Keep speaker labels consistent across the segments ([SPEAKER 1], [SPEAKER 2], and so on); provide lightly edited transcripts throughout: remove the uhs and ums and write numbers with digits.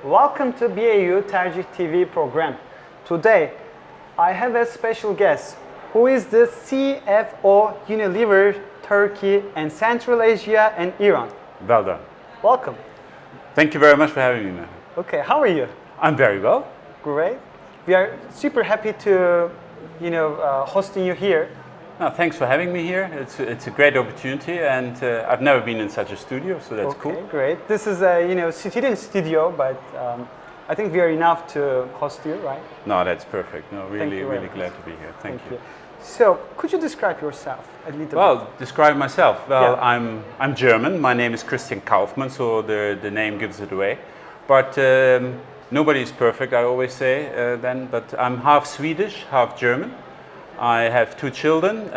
[SPEAKER 1] Welcome to BAU Tercih TV program. Today, I have a special guest who is the CFO Unilever Turkey and Central Asia and Iran.
[SPEAKER 2] Well done.
[SPEAKER 1] Welcome.
[SPEAKER 2] Thank you very much for having me, man.
[SPEAKER 1] Okay, how are you?
[SPEAKER 2] I'm very well.
[SPEAKER 1] Great. We are super happy to, hosting you here.
[SPEAKER 2] No, thanks for having me here. It's a great opportunity, and I've never been in such a studio, so that's cool.
[SPEAKER 1] Okay, great. This is a student studio, but I think we are enough to host you, right?
[SPEAKER 2] No, that's perfect. No, really
[SPEAKER 1] really
[SPEAKER 2] glad to be here. Thank you.
[SPEAKER 1] So, could you describe yourself a little bit?
[SPEAKER 2] Well, describe myself. Well,
[SPEAKER 1] Yeah.
[SPEAKER 2] I'm German. My name is Christian KAUFMANN, so the name gives it away. But nobody is perfect, I always say then. But I'm half Swedish, half German. I have two children.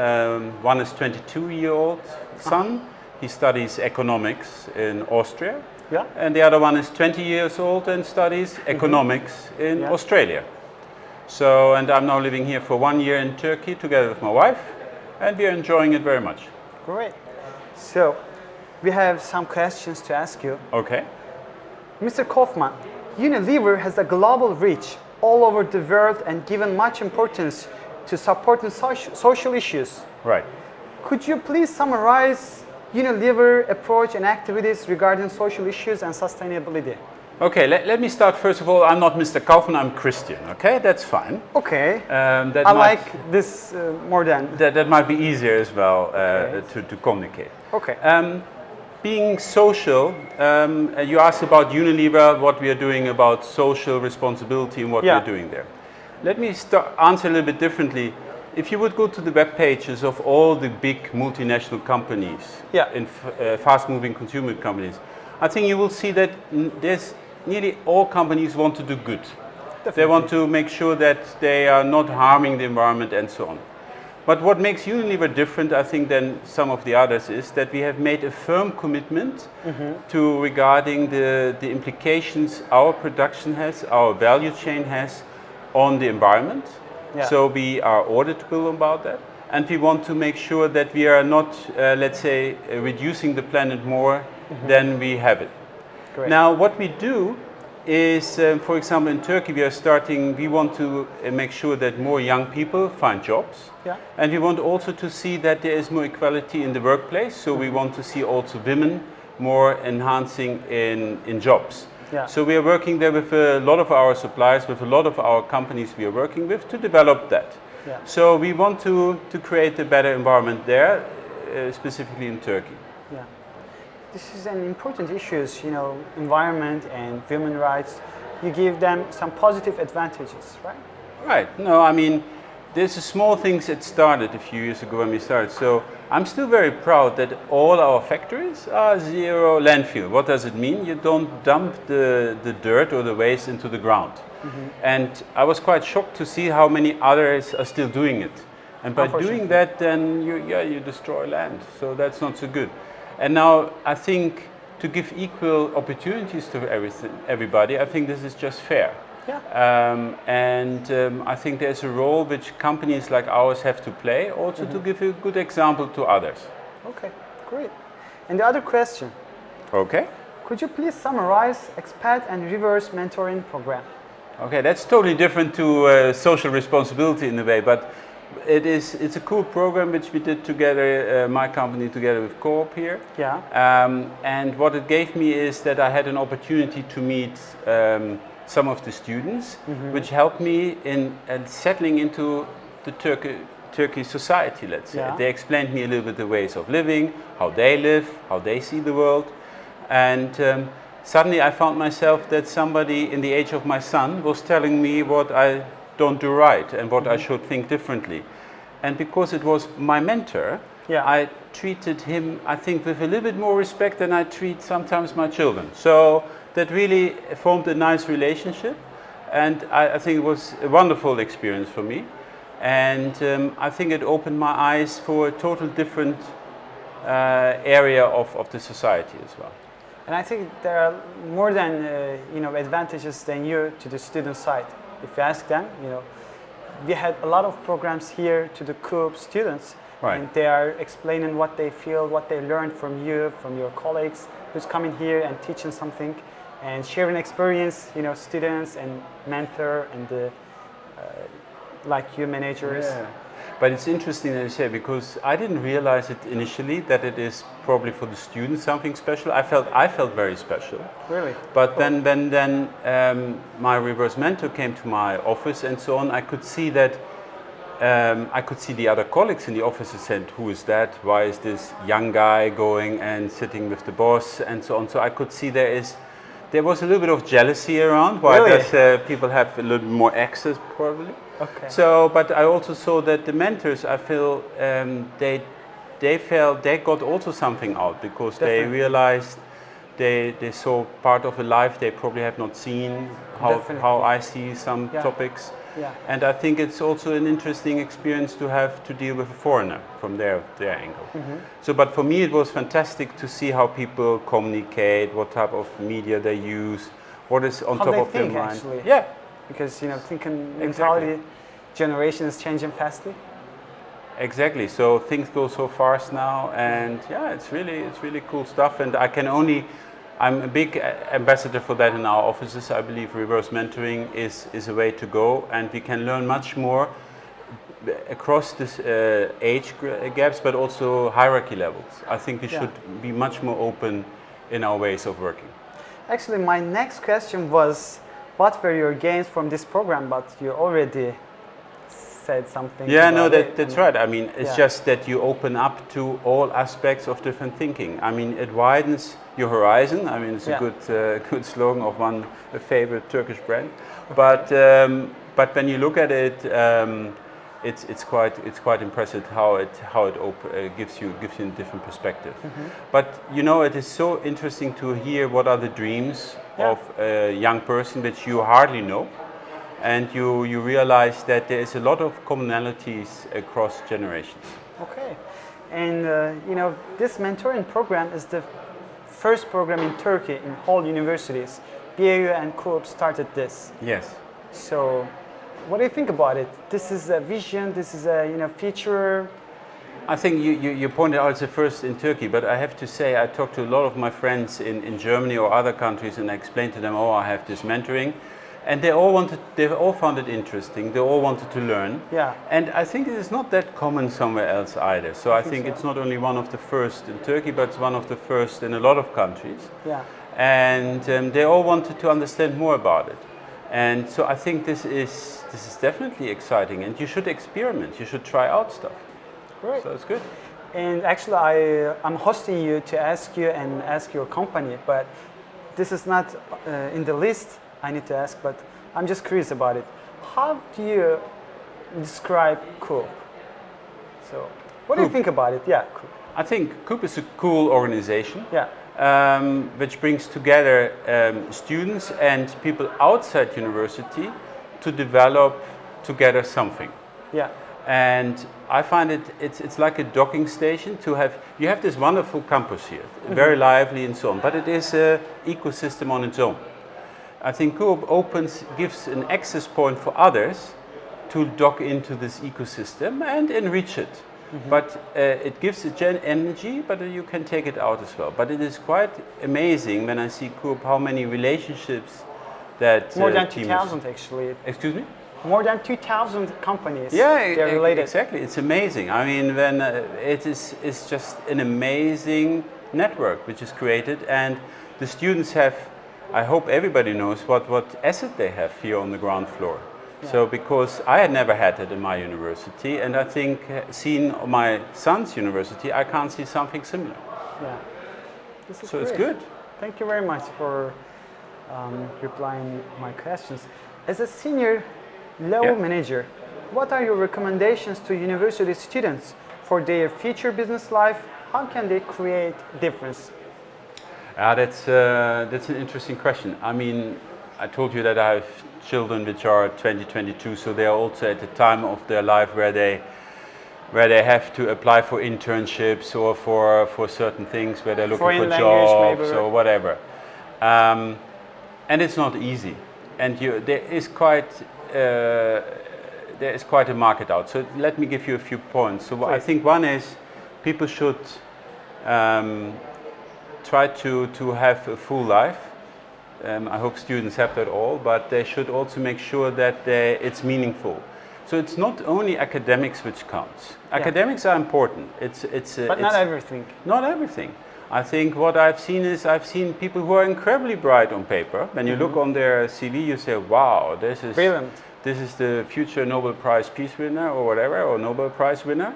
[SPEAKER 2] One is 22-year-old son. He studies economics in Austria.
[SPEAKER 1] Yeah.
[SPEAKER 2] And the other one is 20 years old and studies economics in
[SPEAKER 1] Yeah.
[SPEAKER 2] Australia. So, and I'm now living here for 1 year in Turkey together with my wife, and we are enjoying it very much.
[SPEAKER 1] Great. So, we have some questions to ask you.
[SPEAKER 2] Okay.
[SPEAKER 1] Mr. Kaufmann, Unilever has a global reach all over the world and given much importance to supporting social issues.
[SPEAKER 2] Right.
[SPEAKER 1] Could you please summarize Unilever approach and activities regarding social issues and sustainability?
[SPEAKER 2] Okay, let me start first of all. I'm not Mr. Kaufmann, I'm Christian, okay? That's fine.
[SPEAKER 1] Okay.
[SPEAKER 2] That
[SPEAKER 1] I
[SPEAKER 2] might,
[SPEAKER 1] like this more than...
[SPEAKER 2] that might be easier as well
[SPEAKER 1] Okay.
[SPEAKER 2] to communicate.
[SPEAKER 1] Okay.
[SPEAKER 2] Being social, you asked about Unilever, what we are doing about social responsibility and what
[SPEAKER 1] Yeah.
[SPEAKER 2] we're doing there. Let me answer a little bit differently. If you would go to the web pages of all the big multinational companies,
[SPEAKER 1] Yeah.
[SPEAKER 2] in fast-moving consumer companies, I think you will see that there's nearly all companies want to do good. They want to make sure that they are not harming the environment and so on. But what makes Unilever different, I think, than some of the others is that we have made a firm commitment to regarding the implications our production has, our value chain has on the environment.
[SPEAKER 1] Yeah.
[SPEAKER 2] So we are auditable about that. And we want to make sure that we are not, let's say, reducing the planet more than we have it.
[SPEAKER 1] Great.
[SPEAKER 2] Now, what we do is, for example, in Turkey, we want to make sure that more young people find jobs.
[SPEAKER 1] Yeah.
[SPEAKER 2] And we want also to see that there is more equality in the workplace. So we want to see also women more enhancing in jobs.
[SPEAKER 1] Yeah.
[SPEAKER 2] So we are working there with a lot of our suppliers, with a lot of our companies we are working with to develop that.
[SPEAKER 1] Yeah.
[SPEAKER 2] So we want to create a better environment there, specifically in Turkey.
[SPEAKER 1] Yeah. This is an important issue, environment and human rights. You give them some positive advantages, right?
[SPEAKER 2] Right. No, I mean, there's a small things that started a few years ago when we started. So I'm still very proud that all our factories are zero landfill. What does it mean? You don't dump the dirt or the waste into the ground. And I was quite shocked to see how many others are still doing it. And by doing that, then you destroy land. So that's not so good. And now I think to give equal opportunities to everybody, I think this is just fair.
[SPEAKER 1] Yeah.
[SPEAKER 2] I think there's a role which companies like ours have to play, also to give a good example to others.
[SPEAKER 1] Okay, great. And the other question,
[SPEAKER 2] Okay.
[SPEAKER 1] could you please summarize expat and reverse mentoring program?
[SPEAKER 2] Okay, that's totally different to social responsibility in a way, but it's a cool program which we did together, my company together with Co-op here.
[SPEAKER 1] Yeah.
[SPEAKER 2] And what it gave me is that I had an opportunity to meet some of the students, which helped me in settling into the Turkish society, let's say.
[SPEAKER 1] Yeah.
[SPEAKER 2] They explained me a little bit the ways of living, how they live, how they see the world. And suddenly I found myself that somebody in the age of my son was telling me what I don't do right and what I should think differently. And because it was my mentor,
[SPEAKER 1] Yeah.
[SPEAKER 2] I treated him, I think, with a little bit more respect than I treat sometimes my children. So that really formed a nice relationship, and I think it was a wonderful experience for me. And I think it opened my eyes for a total different area of the society as well.
[SPEAKER 1] And I think there are more than advantages than you to the student side. If you ask them, we had a lot of programs here to the COOP students,
[SPEAKER 2] Right.
[SPEAKER 1] and they are explaining what they feel, what they learned from you, from your colleagues who's coming here and teaching something. and sharing experience, students and mentor and the like you managers.
[SPEAKER 2] Yeah. But it's interesting that you say, because I didn't realize it initially that it is probably for the students something special. I felt very special.
[SPEAKER 1] Really?
[SPEAKER 2] But cool. then my reverse mentor came to my office and so on. I could see that I could see the other colleagues in the office and said, "Who is that? Why is this young guy going and sitting with the boss?" and so on. So I could see there was a little bit of jealousy around. Why
[SPEAKER 1] really?
[SPEAKER 2] does people have a little bit more access probably?
[SPEAKER 1] Okay.
[SPEAKER 2] So, but I also saw that the mentors, I feel they felt they got also something out, because
[SPEAKER 1] Definitely.
[SPEAKER 2] they realized they saw part of a life they probably have not seen, how I see some topics.
[SPEAKER 1] Yeah.
[SPEAKER 2] And I think it's also an interesting experience to have to deal with a foreigner from their angle. Mm-hmm. So, but for me it was fantastic to see how people communicate, what type of media they use, what is on top of their mind.
[SPEAKER 1] Actually.
[SPEAKER 2] Yeah.
[SPEAKER 1] Because thinking mentality, generation is changing fastly.
[SPEAKER 2] Exactly. So things go so fast now, and yeah, it's really cool stuff. And I'm a big ambassador for that in our offices. I believe reverse mentoring is a way to go, and we can learn much more across this age gaps, but also hierarchy levels. I think we should be much more open in our ways of working.
[SPEAKER 1] Actually, my next question was, what were your gains from this program? But you already said something.
[SPEAKER 2] Yeah, no, that's right. I mean, it's just that you open up to all aspects of different thinking. I mean, it widens your horizon. I mean, it's a good slogan of a favorite Turkish brand. But when you look at it, it's quite impressive how it gives you a different perspective. Mm-hmm. But it is so interesting to hear what are the dreams of a young person which you hardly know, and you realize that there is a lot of commonalities across generations.
[SPEAKER 1] Okay, and this mentoring program is the first program in Turkey in whole universities. BAU and KUP started this.
[SPEAKER 2] Yes.
[SPEAKER 1] So, what do you think about it? This is a vision. This is a feature.
[SPEAKER 2] I think you pointed out it's the first in Turkey, but I have to say I talked to a lot of my friends in Germany or other countries, and I explained to them, I have this mentoring, and they all found it interesting. They all wanted to learn. Yeah. And I think it is not that common somewhere else either. So I think it's not only one of the first in Turkey, but it's one of the first in a lot of countries. Yeah. And they all wanted to understand more about it. And so I think this is definitely exciting, and you should experiment. You should try out stuff.
[SPEAKER 1] Great.
[SPEAKER 2] So it's good.
[SPEAKER 1] And actually, I'm hosting you to ask you and ask your company, but this is not in the list I need to ask, but I'm just curious about it. How do you describe KUP? So, what do you think about it? Yeah, KUP.
[SPEAKER 2] I think KUP is a cool organization.
[SPEAKER 1] Yeah.
[SPEAKER 2] Which brings together students and people outside university to develop together something. Yeah. And I find it's like a docking station you have this wonderful campus here, very lively and so on, but it is an ecosystem on its own. I think KUP gives an access point for others to dock into this ecosystem and enrich it. Mm-hmm. But it gives a energy, but you can take it out as well. But it is quite amazing when I see KUP how many relationships that
[SPEAKER 1] more than 2,000 actually.
[SPEAKER 2] Excuse me?
[SPEAKER 1] More than 2,000 companies.
[SPEAKER 2] Yeah,
[SPEAKER 1] they're related.
[SPEAKER 2] Exactly. It's amazing. I mean, when it's just an amazing network which is created, and the students have. I hope everybody knows what asset they have here on the ground floor. Yeah. So because I had never had it in my university, and I think seeing my son's university, I can't see something similar. Yeah, so great. It's good.
[SPEAKER 1] Thank you very much for replying my questions. As a senior level manager, what are your recommendations to university students for their future business life? How can they create difference?
[SPEAKER 2] That's an interesting question. I mean, I told you that I have children which are 2022, so they are also at the time of their life where they have to apply for internships or for certain things, where they're looking for jobs or whatever. And it's not easy. And there is quite a market out. So let me give you a few points. So I think one is people should try to have a full life, I hope students have that all, but they should also make sure that it's meaningful. So it's not only academics which counts. Academics are important.
[SPEAKER 1] But not everything.
[SPEAKER 2] Not everything. I think what I've seen people who are incredibly bright on paper. When you look on their CV, you say, wow, this is
[SPEAKER 1] brilliant.
[SPEAKER 2] This is the future Nobel Prize Peace winner or whatever, or Nobel Prize winner.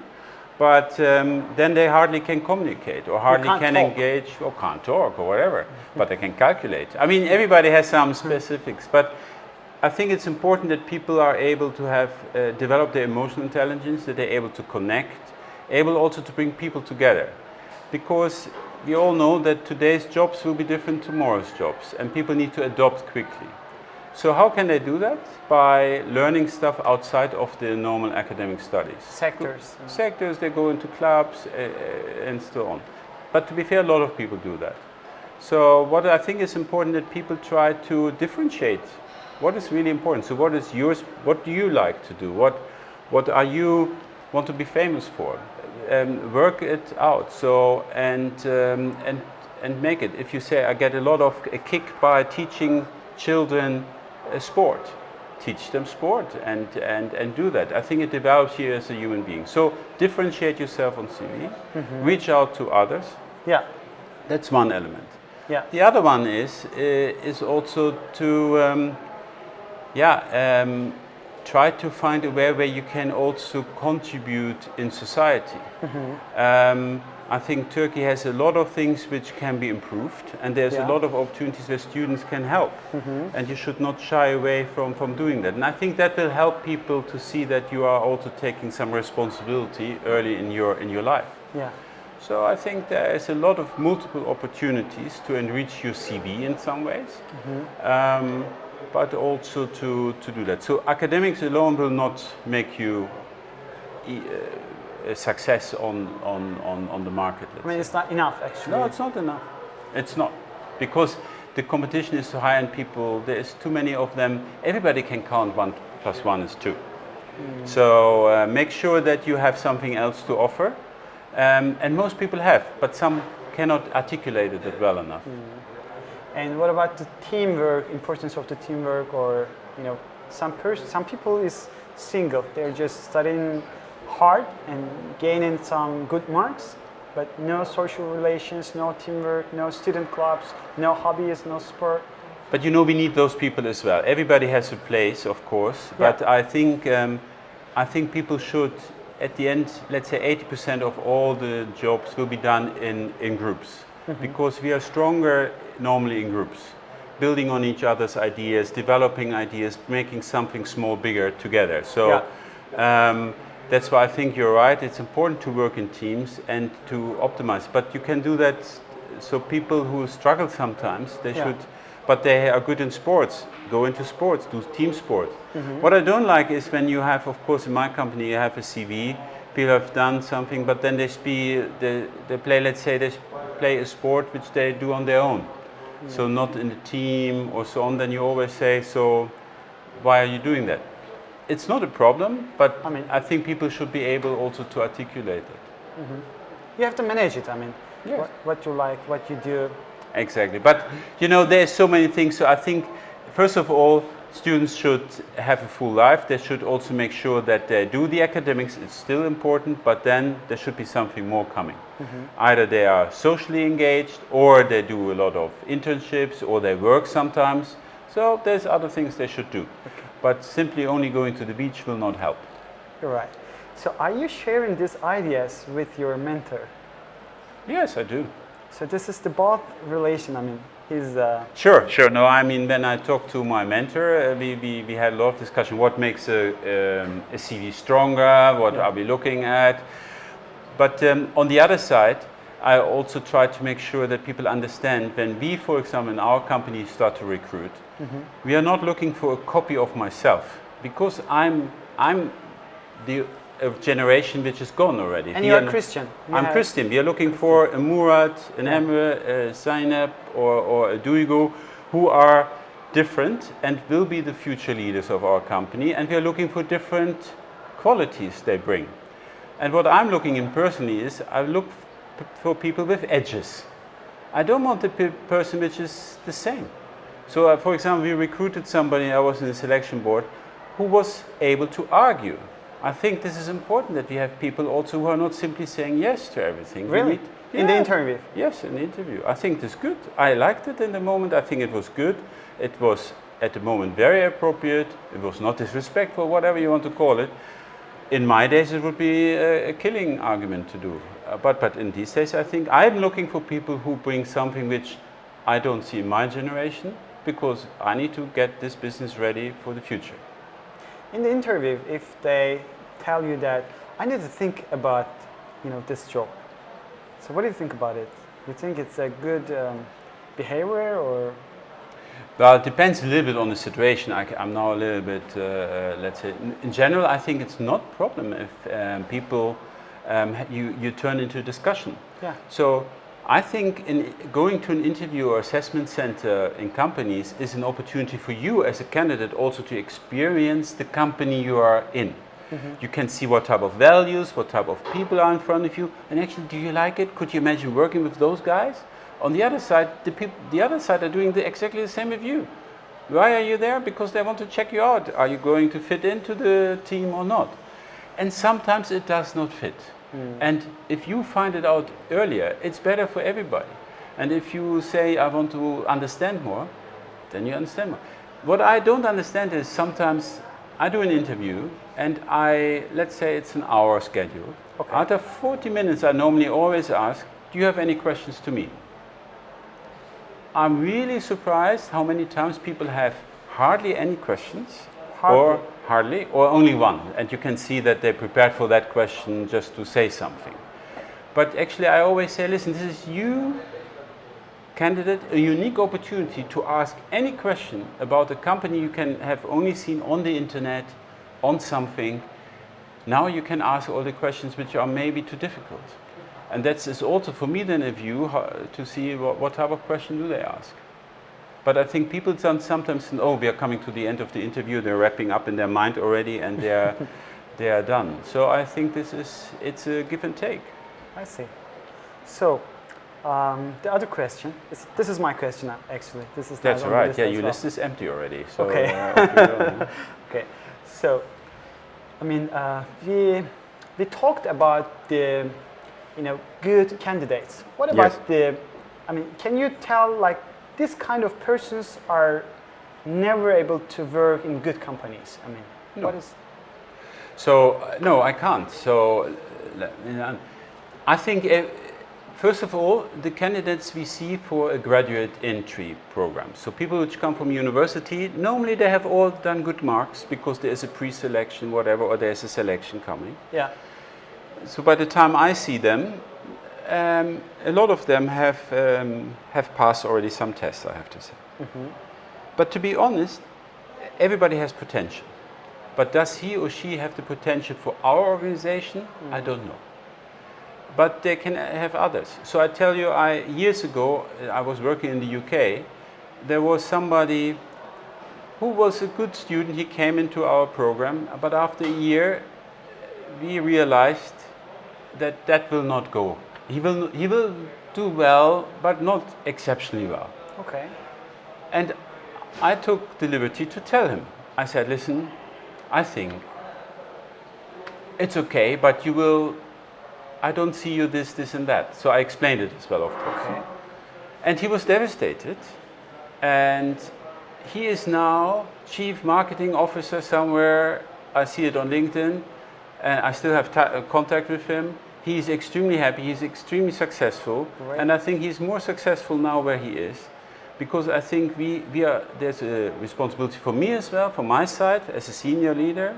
[SPEAKER 2] But then they hardly can communicate or hardly can engage or can't talk or whatever. But they can calculate. I mean, everybody has some specifics. But I think it's important that people are able to have develop their emotional intelligence, that they're able to connect, able also to bring people together. Because we all know that today's jobs will be different to tomorrow's jobs, and people need to adopt quickly. So how can they do that? By learning stuff outside of the normal academic studies. Sectors, they go into clubs and so on. But to be fair, a lot of people do that. So what I think is important that people try to differentiate what is really important. So what is yours? What do you like to do? What are you want to be famous for? Work it out. So and make it. If you say I get a lot of a kick by teaching children sport, teach them sport and do that. I think it develops you as a human being. So differentiate yourself on CV, reach out to others.
[SPEAKER 1] Yeah,
[SPEAKER 2] that's one element.
[SPEAKER 1] Yeah.
[SPEAKER 2] The other one is also to try to find a way where you can also contribute in society. I think Turkey has a lot of things which can be improved, and there's a lot of opportunities where students can help, and you should not shy away from doing that. And I think that will help people to see that you are also taking some responsibility early in your life.
[SPEAKER 1] Yeah.
[SPEAKER 2] So I think there is a lot of multiple opportunities to enrich your CV in some ways, but also to do that. So academics alone will not make you a success on the market.
[SPEAKER 1] I mean, it's not enough, actually.
[SPEAKER 2] No, it's not enough. It's not. Because the competition is so high and people, there's too many of them. Everybody can count 1 + 1 is 2. So make sure that you have something else to offer. And most people have, but some cannot articulate it well enough.
[SPEAKER 1] And what about the teamwork, importance of the teamwork, or some people is single. They're just studying hard and gaining some good marks, but no social relations, no teamwork, no student clubs, no hobbies, no sport.
[SPEAKER 2] But we need those people as well. Everybody has a place, of course, but I think people should, at the end, let's say 80% of all the jobs will be done in groups, because we are stronger normally in groups, building on each other's ideas, developing ideas, making something small bigger together. So that's why I think you're right. It's important to work in teams and to optimize, but you can do that. So people who struggle sometimes, they should, but they are good in sports, go into sports, do team sport. What I don't like is when you have, of course, in my company, you have a CV, people have done something, but then they play, let's say they play a sport which they do on their own. So not in a team or so on, then you always say, so why are you doing that? It's not a problem, but I think people should be able also to articulate it.
[SPEAKER 1] You have to manage it, what you like, what you do.
[SPEAKER 2] Exactly, but there's so many things, so I think first of all, students should have a full life. They should also make sure that they do the academics. It's still important, but then there should be something more coming. Either they are socially engaged, or they do a lot of internships, or they work sometimes. So there's other things they should do. But simply only going to the beach will not help.
[SPEAKER 1] You're right. So are you sharing these ideas with your mentor?
[SPEAKER 2] Yes, I do.
[SPEAKER 1] So this is the both relation, he's...
[SPEAKER 2] Sure. No, when I talked to my mentor, we had a lot of discussion. What makes a CV stronger? What are we looking at? But on the other side, I also try to make sure that people understand when we, for example, in our company start to recruit, we are not looking for a copy of myself, because I'm the generation which is gone already.
[SPEAKER 1] And you are Christian.
[SPEAKER 2] I'm Christian. We are looking for a Murat, an Emre, a Zainab, or a Duygu, who are different and will be the future leaders of our company. And we are looking for different qualities they bring. And what I'm looking in personally is I look for people with edges. I don't want a person which is the same. So, for example, we recruited somebody, I was in the selection board, who was able to argue. I think this is important that we have people also who are not simply saying yes to everything.
[SPEAKER 1] Really? In the interview?
[SPEAKER 2] Yes, in the interview. I think this is good. I liked it in the moment. I think it was good. It was at the moment very appropriate. It was not disrespectful, whatever you want to call it. In my days, it would be a killing argument to do. But in these days, I think I'm looking for people who bring something which I don't see in my generation, because I need to get this business ready for the future.
[SPEAKER 1] In the interview, if they tell you that I need to think about, this job, so what do you think about it? Do you think it's a good behavior, or?
[SPEAKER 2] Well, it depends a little bit on the situation. I'm now a little bit, let's say, in general, I think it's not a problem if people, you turn into a discussion.
[SPEAKER 1] Yeah.
[SPEAKER 2] So I think going to an interview or assessment center in companies is an opportunity for you as a candidate also to experience the company you are in. Mm-hmm. You can see what type of values, what type of people are in front of you, and actually, do you like it? Could you imagine working with those guys? On the other side, the other side are doing exactly the same with you. Why are you there? Because they want to check you out. Are you going to fit into the team or not? And sometimes it does not fit. And if you find it out earlier, it's better for everybody. And if you say, I want to understand more, then you understand more. What I don't understand is sometimes I do an interview and let's say it's an hour schedule. Okay. Out of 40 minutes, I normally always ask, do you have any questions to me? I'm really surprised how many times people have hardly any questions. Hardly, or only one, and you can see that they're prepared for that question just to say something. But actually, I always say, listen, this is you, candidate, a unique opportunity to ask any question about a company you can have only seen on the internet, on something. Now you can ask all the questions which are maybe too difficult. And that is also for me then a view to see what type of question do they ask. But I think people sometimes think, oh, we are coming to the end of the interview, they're wrapping up in their mind already and they are done. So I think it's a give and take.
[SPEAKER 1] I see. So the other question, this is my question actually.
[SPEAKER 2] That's right, yeah, your list is empty already. So,
[SPEAKER 1] okay. Okay, so I mean, we talked about the good candidates. What about can you tell this kind of persons are never able to work in good companies? I mean,
[SPEAKER 2] no.
[SPEAKER 1] What is?
[SPEAKER 2] So, no, I can't. So, I think, first of all, the candidates we see for a graduate entry program. So, people which come from university, normally they have all done good marks because there is a pre-selection, whatever, or there's a selection coming.
[SPEAKER 1] Yeah.
[SPEAKER 2] So, by the time I see them, a lot of them have passed already some tests, I have to say. Mm-hmm. But to be honest, everybody has potential. But does he or she have the potential for our organization? I don't know. But they can have others. So I tell you, years ago, I was working in the UK. There was somebody who was a good student. He came into our program, but after a year, we realized that will not go. He will do well, but not exceptionally well.
[SPEAKER 1] Okay.
[SPEAKER 2] And I took the liberty to tell him. I said, listen, I think it's okay, but I don't see you this and that. So I explained it as well, of course. Okay. And he was devastated. And he is now chief marketing officer somewhere. I see it on LinkedIn. And I still have contact with him. He's extremely happy, he's extremely successful, right. And I think he's more successful now where he is, because I think there's a responsibility for me as well, from my side, as a senior leader,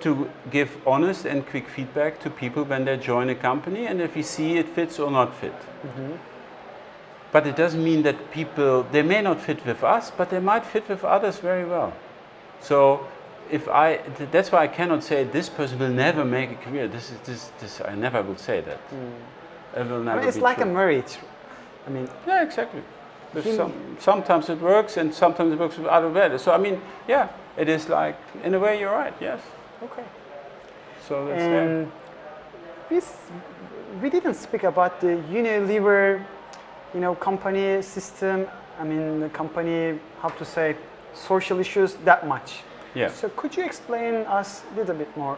[SPEAKER 2] to give honest and quick feedback to people when they join a company, and if we see it fits or not fit. Mm-hmm. But it doesn't mean that they may not fit with us, but they might fit with others very well. So, that's why I cannot say this person will never make a career. This I never will say that. It will never
[SPEAKER 1] it's
[SPEAKER 2] be
[SPEAKER 1] like
[SPEAKER 2] true.
[SPEAKER 1] a marriage. I mean,
[SPEAKER 2] yeah, exactly. Sometimes it works, and sometimes it works with other ways. So I mean, yeah, it is like in a way you're right. Yes.
[SPEAKER 1] Okay.
[SPEAKER 2] So that's there.
[SPEAKER 1] We didn't speak about the Unilever, company system. I mean, the company, how to say, social issues that much.
[SPEAKER 2] Yeah.
[SPEAKER 1] So could you explain us a little bit more?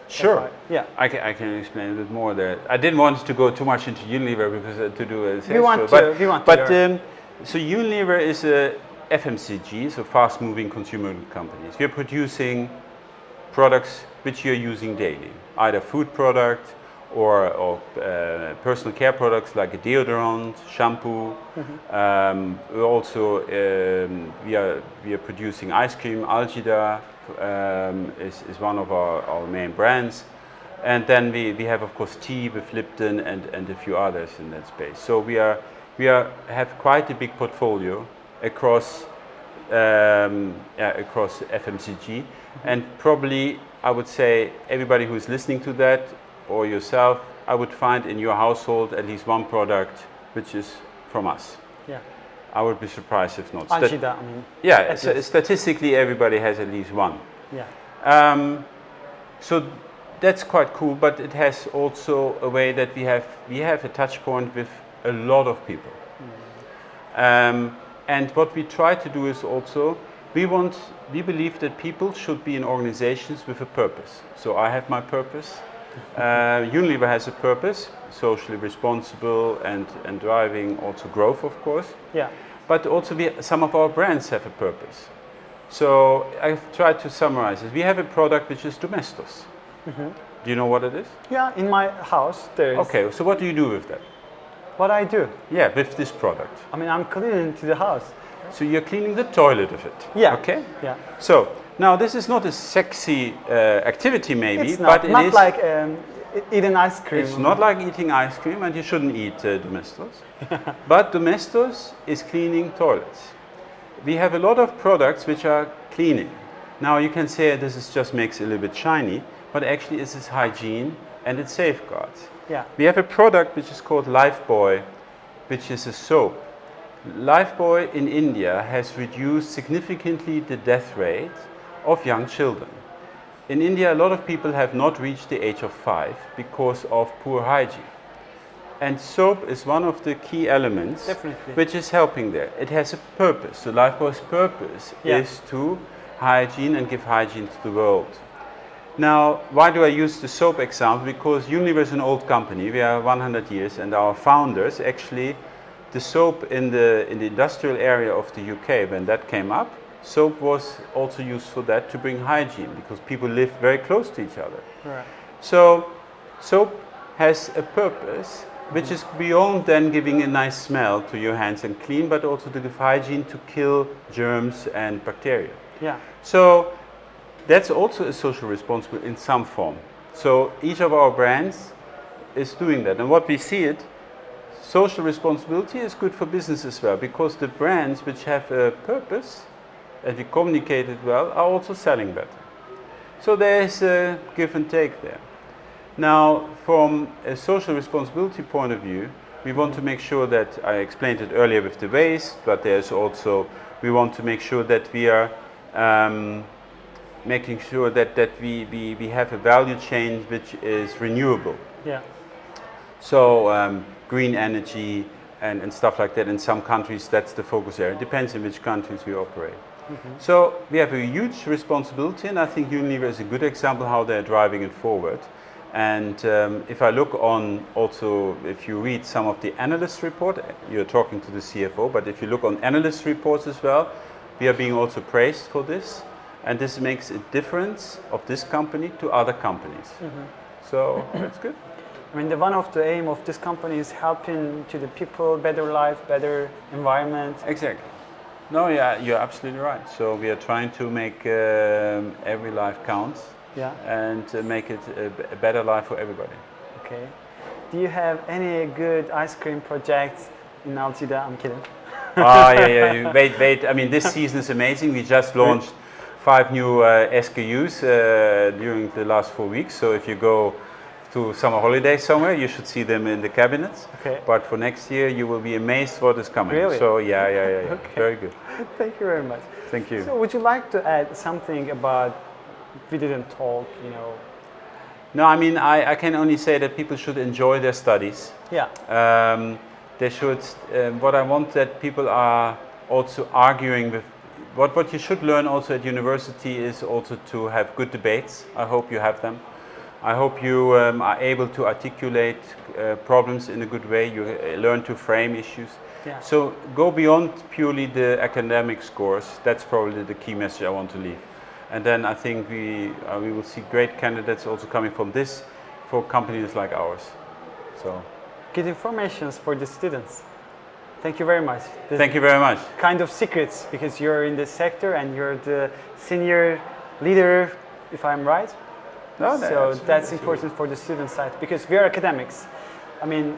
[SPEAKER 2] Sure.
[SPEAKER 1] about- Yeah.
[SPEAKER 2] I can explain a bit more there. I didn't want to go too much into Unilever because to do a
[SPEAKER 1] We want
[SPEAKER 2] sales
[SPEAKER 1] to. We want
[SPEAKER 2] but
[SPEAKER 1] to.
[SPEAKER 2] so Unilever is a FMCG, so fast-moving consumer good companies. We are producing products which you're using daily, either food product or personal care products like a deodorant, shampoo. We're also we are producing ice cream. Algida is one of our main brands, and then we have of course tea with Lipton and a few others in that space. So we have quite a big portfolio across across FMCG, and probably I would say everybody who is listening to that, or yourself, I would find in your household at least one product which is from us.
[SPEAKER 1] Yeah.
[SPEAKER 2] I would be surprised if not.
[SPEAKER 1] Algida, I mean.
[SPEAKER 2] Yeah, statistically everybody has at least one.
[SPEAKER 1] Yeah.
[SPEAKER 2] So that's quite cool, but it has also a way that we have a touch point with a lot of people. And what we try to do is also, we believe that people should be in organizations with a purpose. So I have my purpose. Unilever has a purpose, socially responsible and driving also growth, of course.
[SPEAKER 1] Yeah.
[SPEAKER 2] But also some of our brands have a purpose. So I've tried to summarize it. We have a product which is Domestos. Do you know what it is?
[SPEAKER 1] Yeah, in my house there is.
[SPEAKER 2] Okay, so what do you do with that?
[SPEAKER 1] What I do?
[SPEAKER 2] Yeah, with this product.
[SPEAKER 1] I mean, I'm cleaning to the house.
[SPEAKER 2] So you're cleaning the toilet of it.
[SPEAKER 1] Yeah.
[SPEAKER 2] Okay.
[SPEAKER 1] Yeah.
[SPEAKER 2] So now this is not a sexy activity, maybe,
[SPEAKER 1] It's not,
[SPEAKER 2] but it
[SPEAKER 1] not
[SPEAKER 2] is.
[SPEAKER 1] like eating ice cream.
[SPEAKER 2] It's not like eating ice cream, and you shouldn't eat Domestos. But Domestos is cleaning toilets. We have a lot of products which are cleaning. Now you can say this just makes it a little bit shiny, but actually this is hygiene and it safeguards.
[SPEAKER 1] Yeah.
[SPEAKER 2] We have a product which is called Lifebuoy, which is a soap. Lifebuoy in India has reduced significantly the death rate of young children. In India, a lot of people have not reached the age of 5 because of poor hygiene. And soap is one of the key elements which is helping there. It has a purpose. So Lifebuoy's purpose is to hygiene and give hygiene to the world. Now, why do I use the soap example? Because Unilever is an old company. We are 100 years, and our founders actually, the soap in the industrial area of the UK, when that came up, soap was also used for that, to bring hygiene, because people live very close to each other.
[SPEAKER 1] Right.
[SPEAKER 2] So soap has a purpose which is beyond then giving a nice smell to your hands and clean, but also to give hygiene, to kill germs and bacteria.
[SPEAKER 1] Yeah.
[SPEAKER 2] So that's also a social responsibility in some form. So each of our brands is doing that. And what we see it, social responsibility is good for business as well, because the brands which have a purpose and we communicate it well are also selling better. So there is a give and take there. Now, from a social responsibility point of view, we want to make sure that, I explained it earlier with the waste, but there's also, we want to make sure that we are making sure that we have a value chain which is renewable.
[SPEAKER 1] Yeah.
[SPEAKER 2] So green energy and stuff like that. In some countries, that's the focus area. It depends in which countries we operate. So we have a huge responsibility, and I think Unilever is a good example how they're driving it forward. And if I look on also, if you read some of the analyst report, you're talking to the CFO, but if you look on analyst reports as well, we are being also praised for this. And this makes a difference of this company to other companies. So that's good.
[SPEAKER 1] I mean, one of the aim of this company is helping to the people, better life, better environment.
[SPEAKER 2] Exactly. No, yeah, you're absolutely right. So we are trying to make every life counts.
[SPEAKER 1] Yeah.
[SPEAKER 2] And make it a better life for everybody.
[SPEAKER 1] Okay. Do you have any good ice cream projects in Algida? I'm kidding.
[SPEAKER 2] Yeah. Wait. I mean, this season is amazing. We just launched 5 new SKUs during the last 4 weeks. So if you go to summer holidays somewhere, you should see them in the cabinets.
[SPEAKER 1] Okay.
[SPEAKER 2] But for next year, you will be amazed what is coming.
[SPEAKER 1] Really?
[SPEAKER 2] So yeah.
[SPEAKER 1] Okay.
[SPEAKER 2] Very good.
[SPEAKER 1] Thank you very much.
[SPEAKER 2] Thank you.
[SPEAKER 1] So would you like to add something about, we didn't talk, you know?
[SPEAKER 2] No, I mean, I can only say that people should enjoy their studies.
[SPEAKER 1] Yeah.
[SPEAKER 2] They should, what I want that people are also arguing with what you should learn also at university is also to have good debates. I hope you have them. I hope you are able to articulate problems in a good way. You learn to frame issues.
[SPEAKER 1] Yeah.
[SPEAKER 2] So go beyond purely the academic scores. That's probably the key message I want to leave. And then I think we will see great candidates also coming from this for companies like ours. So
[SPEAKER 1] good informations for the students. Thank you very much.
[SPEAKER 2] Thank you very much.
[SPEAKER 1] Kind of secrets, because you're in the sector and you're the senior leader, if I'm right.
[SPEAKER 2] No,
[SPEAKER 1] so that's important for the student side, because we are academics. I mean,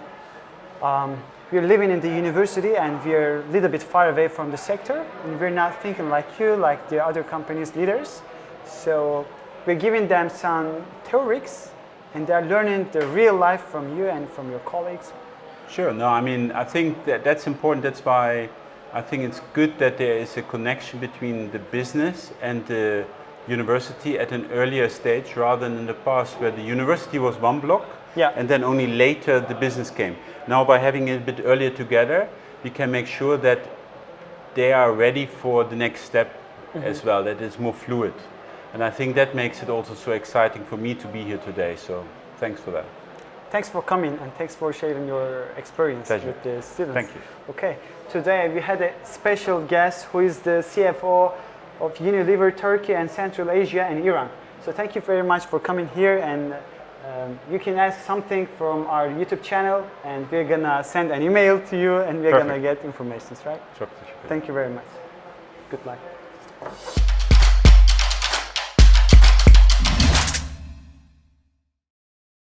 [SPEAKER 1] we're living in the university and we're a little bit far away from the sector, and we're not thinking like you, like the other companies' leaders. So we're giving them some theories, and they're learning the real life from you and from your colleagues.
[SPEAKER 2] Sure. No, I mean, I think that's important. That's why I think it's good that there is a connection between the business and the university at an earlier stage, rather than in the past where the university was one block, and then only later the business came. Now, by having it a bit earlier together, we can make sure that they are ready for the next step as well, that it's more fluid. And I think that makes it also so exciting for me to be here today. So thanks for that.
[SPEAKER 1] Thanks for coming, and thanks for sharing your experience with the students.
[SPEAKER 2] Thank you.
[SPEAKER 1] Okay, today we had a special guest who is the CFO of Unilever Turkey and Central Asia and Iran. So thank you very much for coming here, and you can ask something from our YouTube channel, and we're gonna send an email to you, and we're gonna get information, right?
[SPEAKER 2] Sure.
[SPEAKER 1] Thank you very much. Good luck.